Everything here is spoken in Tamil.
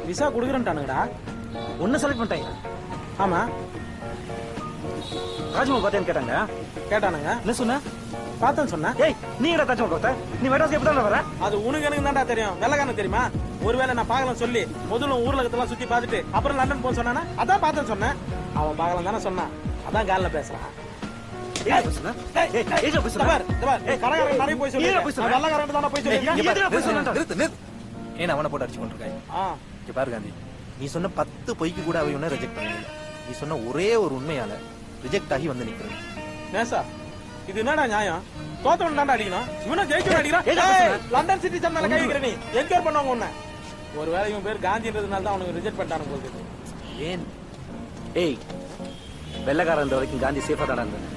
விசா கொடுக்குறேன்ட்டானுங்கடா. ஒன்னு செலக்ட் பண்ணிட்டாங்க. ஆமா, தாஜ்மஹால் பார்த்தேன்னு கேட்டாங்க. கேட்டானுங்க. என்ன சொன்ன? பார்த்தேன்னு சொன்னேன். ஏய், நீ என்ன தாஜ்மஹால் பார்த்த? நீ மெட்ராஸ்க்கு எப்ப தான் வர? அது உனக்கு எனக்கு தான்டா தெரியும். வெள்ளக்காரனுக்கு தெரியுமா? ஒருவேளை நான் பார்க்கலாம் சொல்லி முதல்ல ஊர்ல இருக்கதெல்லாம் சுத்தி பார்த்துட்டு அப்புறம் லண்டன் போன்னு சொன்னானா? அதான் பார்த்தேன்னு சொன்னேன். அவன் பார்க்கலாம் தானே சொன்னான். அதான் காலில் பேசுறான். அவனை போட்டு அடிச்சு கொண்டிருக்காங்க. பாரு காந்தி, நீ சொன்ன 10 பொய்க்கு கூட அவ ஒன்னும் ரிஜெக்ட் பண்ணல. நீ சொன்ன ஒரே ஒரு உண்மையால ரிஜெக்ட் ஆகி வந்து நிக்கிறேன். நேசா, இது என்னடா நியாயம்? தோத்தவன் தான்டா அடிக்கணும். இவனும் ஜெயிச்சு அடிக்கிறான். லண்டன் சிட்டி மேல கை வைக்கிற நீ என்கொயர் பண்ணுவாங்க உன்ன. ஒருவேளை இவன் பேர் காந்தின்றதுனால தான் அவனுக்கு ரிஜெக்ட் பண்ணிட்டானு போகுது. ஏன்? ஏய், வெள்ளக்காரன் வரைக்கும் காந்தி சேஃபா தான் இருந்தாங்க.